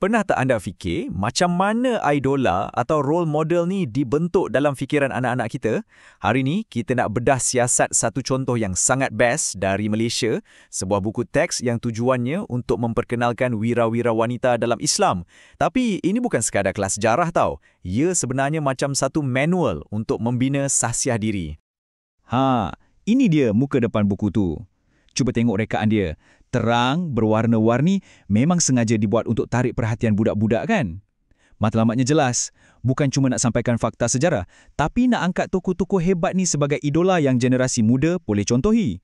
Pernah tak anda fikir macam mana idola atau role model ni dibentuk dalam fikiran anak-anak kita? Hari ni kita nak bedah siasat satu contoh yang sangat best dari Malaysia, sebuah buku teks yang tujuannya untuk memperkenalkan wira-wira wanita dalam Islam. Tapi ini bukan sekadar kelas sejarah tau. Ia sebenarnya macam satu manual untuk membina sahsiah diri. Ini dia muka depan buku tu. Cuba tengok rekaan dia. Terang, berwarna-warni, memang sengaja dibuat untuk tarik perhatian budak-budak kan? Matlamatnya jelas, bukan cuma nak sampaikan fakta sejarah, tapi nak angkat tokoh-tokoh hebat ni sebagai idola yang generasi muda boleh contohi.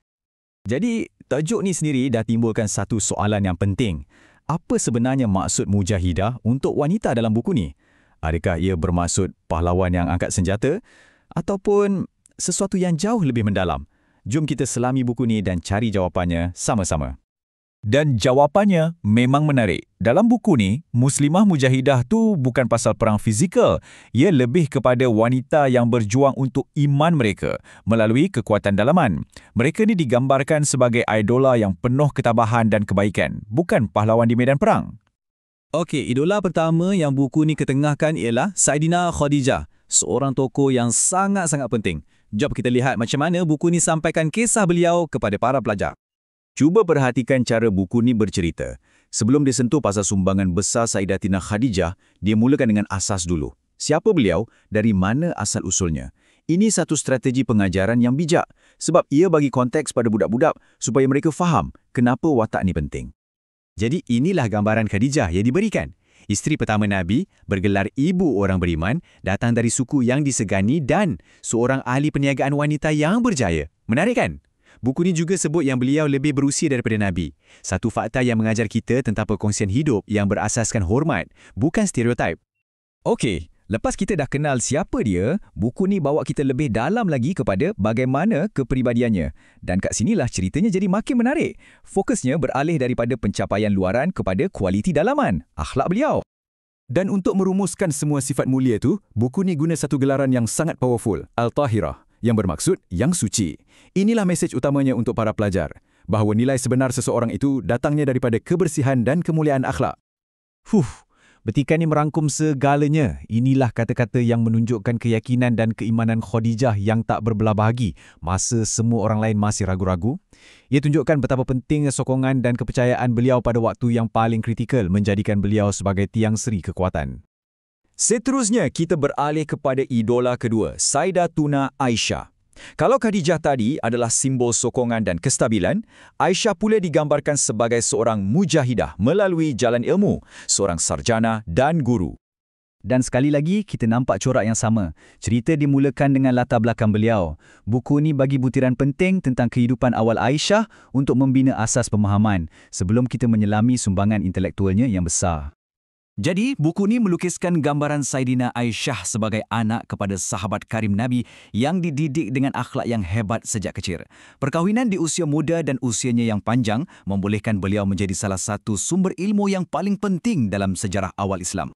Jadi, tajuk ni sendiri dah timbulkan satu soalan yang penting. Apa sebenarnya maksud mujahidah untuk wanita dalam buku ni? Adakah ia bermaksud pahlawan yang angkat senjata? Ataupun sesuatu yang jauh lebih mendalam? Jom kita selami buku ni dan cari jawapannya sama-sama. Dan jawapannya memang menarik. Dalam buku ni, Muslimah Mujahidah tu bukan pasal perang fizikal. Ia lebih kepada wanita yang berjuang untuk iman mereka melalui kekuatan dalaman. Mereka ni digambarkan sebagai idola yang penuh ketabahan dan kebaikan, bukan pahlawan di medan perang. Okey, idola pertama yang buku ni ketengahkan ialah Saidina Khadijah, seorang tokoh yang sangat-sangat penting. Jom kita lihat macam mana buku ni sampaikan kisah beliau kepada para pelajar. Cuba perhatikan cara buku ni bercerita. Sebelum dia sentuh pasal sumbangan besar Saidatina Khadijah, dia mulakan dengan asas dulu. Siapa beliau? Dari mana asal-usulnya? Ini satu strategi pengajaran yang bijak sebab ia bagi konteks pada budak-budak supaya mereka faham kenapa watak ni penting. Jadi inilah gambaran Khadijah yang diberikan. Isteri pertama Nabi, bergelar ibu orang beriman, datang dari suku yang disegani dan seorang ahli perniagaan wanita yang berjaya. Menarik kan? Buku ni juga sebut yang beliau lebih berusia daripada Nabi. Satu fakta yang mengajar kita tentang perkongsian hidup yang berasaskan hormat, bukan stereotip. Okey, lepas kita dah kenal siapa dia, buku ni bawa kita lebih dalam lagi kepada bagaimana kepribadiannya. Dan kat sinilah ceritanya jadi makin menarik. Fokusnya beralih daripada pencapaian luaran kepada kualiti dalaman, akhlak beliau. Dan untuk merumuskan semua sifat mulia tu, buku ni guna satu gelaran yang sangat powerful, Al-Tahirah, yang bermaksud yang suci. Inilah mesej utamanya untuk para pelajar, bahawa nilai sebenar seseorang itu datangnya daripada kebersihan dan kemuliaan akhlak. Betikan ni merangkum segalanya. Inilah kata-kata yang menunjukkan keyakinan dan keimanan Khadijah yang tak berbelah bahagi masa semua orang lain masih ragu-ragu. Ia tunjukkan betapa pentingnya sokongan dan kepercayaan beliau pada waktu yang paling kritikal menjadikan beliau sebagai tiang seri kekuatan. Seterusnya, kita beralih kepada idola kedua, Saidatuna Aisyah. Kalau Khadijah tadi adalah simbol sokongan dan kestabilan, Aisyah pula digambarkan sebagai seorang mujahidah melalui jalan ilmu, seorang sarjana dan guru. Dan sekali lagi, kita nampak corak yang sama. Cerita dimulakan dengan latar belakang beliau. Buku ni bagi butiran penting tentang kehidupan awal Aisyah untuk membina asas pemahaman sebelum kita menyelami sumbangan intelektualnya yang besar. Jadi, buku ni melukiskan gambaran Saidina Aisyah sebagai anak kepada sahabat karim Nabi yang dididik dengan akhlak yang hebat sejak kecil. Perkahwinan di usia muda dan usianya yang panjang membolehkan beliau menjadi salah satu sumber ilmu yang paling penting dalam sejarah awal Islam.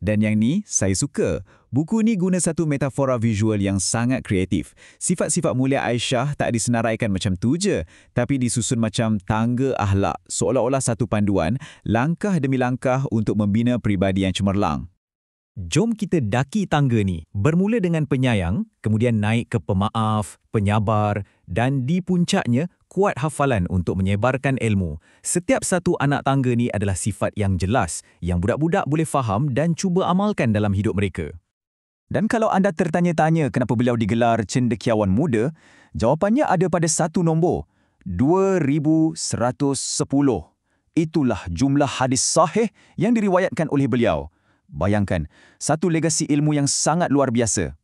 Dan yang ni, saya suka. Buku ni guna satu metafora visual yang sangat kreatif. Sifat-sifat mulia Aisyah tak disenaraikan macam tu je, tapi disusun macam tangga akhlak, seolah-olah satu panduan, langkah demi langkah untuk membina peribadi yang cemerlang. Jom kita daki tangga ni. Bermula dengan penyayang, kemudian naik ke pemaaf, penyabar, dan di puncaknya, kuat hafalan untuk menyebarkan ilmu. Setiap satu anak tangga ni adalah sifat yang jelas, yang budak-budak boleh faham dan cuba amalkan dalam hidup mereka. Dan kalau anda tertanya-tanya kenapa beliau digelar cendekiawan muda, jawapannya ada pada satu nombor, 2110. Itulah jumlah hadis sahih yang diriwayatkan oleh beliau. Bayangkan, satu legasi ilmu yang sangat luar biasa.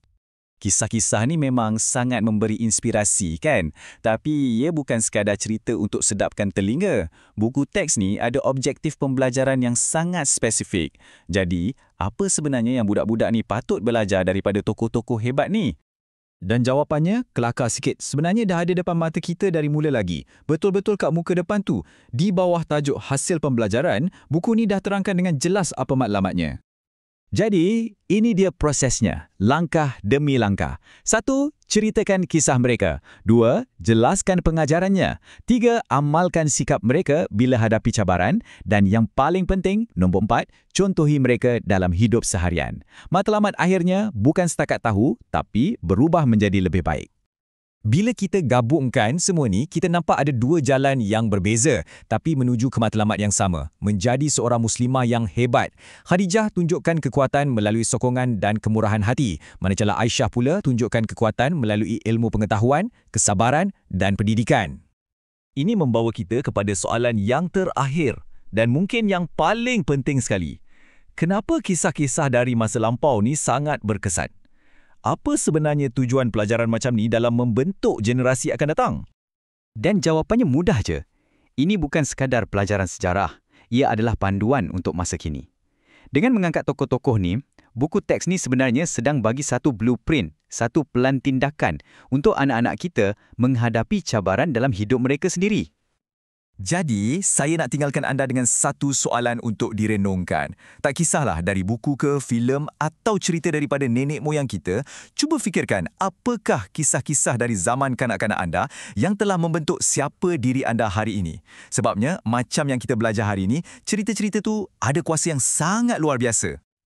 Kisah-kisah ni memang sangat memberi inspirasi kan? Tapi ia bukan sekadar cerita untuk sedapkan telinga. Buku teks ni ada objektif pembelajaran yang sangat spesifik. Jadi, apa sebenarnya yang budak-budak ni patut belajar daripada tokoh-tokoh hebat ni? Dan jawapannya, kelakar sikit. Sebenarnya dah ada depan mata kita dari mula lagi. Betul-betul kat muka depan tu. Di bawah tajuk hasil pembelajaran, buku ni dah terangkan dengan jelas apa matlamatnya. Jadi, ini dia prosesnya, langkah demi langkah. 1. Ceritakan kisah mereka. 2. Jelaskan pengajarannya. 3. Amalkan sikap mereka bila hadapi cabaran. Dan yang paling penting, nombor 4, contohi mereka dalam hidup seharian. Matlamat akhirnya bukan setakat tahu, tapi berubah menjadi lebih baik. Bila kita gabungkan semua ni, kita nampak ada dua jalan yang berbeza tapi menuju ke matlamat yang sama, menjadi seorang muslimah yang hebat. Khadijah tunjukkan kekuatan melalui sokongan dan kemurahan hati, manakala Aisyah pula tunjukkan kekuatan melalui ilmu pengetahuan, kesabaran dan pendidikan. Ini membawa kita kepada soalan yang terakhir dan mungkin yang paling penting sekali. Kenapa kisah-kisah dari masa lampau ni sangat berkesan? Apa sebenarnya tujuan pelajaran macam ni dalam membentuk generasi akan datang? Dan jawapannya mudah je. Ini bukan sekadar pelajaran sejarah. Ia adalah panduan untuk masa kini. Dengan mengangkat tokoh-tokoh ni, buku teks ni sebenarnya sedang bagi satu blueprint, satu pelan tindakan untuk anak-anak kita menghadapi cabaran dalam hidup mereka sendiri. Jadi, saya nak tinggalkan anda dengan satu soalan untuk direnungkan. Tak kisahlah dari buku ke, filem atau cerita daripada nenek moyang kita, cuba fikirkan apakah kisah-kisah dari zaman kanak-kanak anda yang telah membentuk siapa diri anda hari ini. Sebabnya, macam yang kita belajar hari ini, cerita-cerita tu ada kuasa yang sangat luar biasa.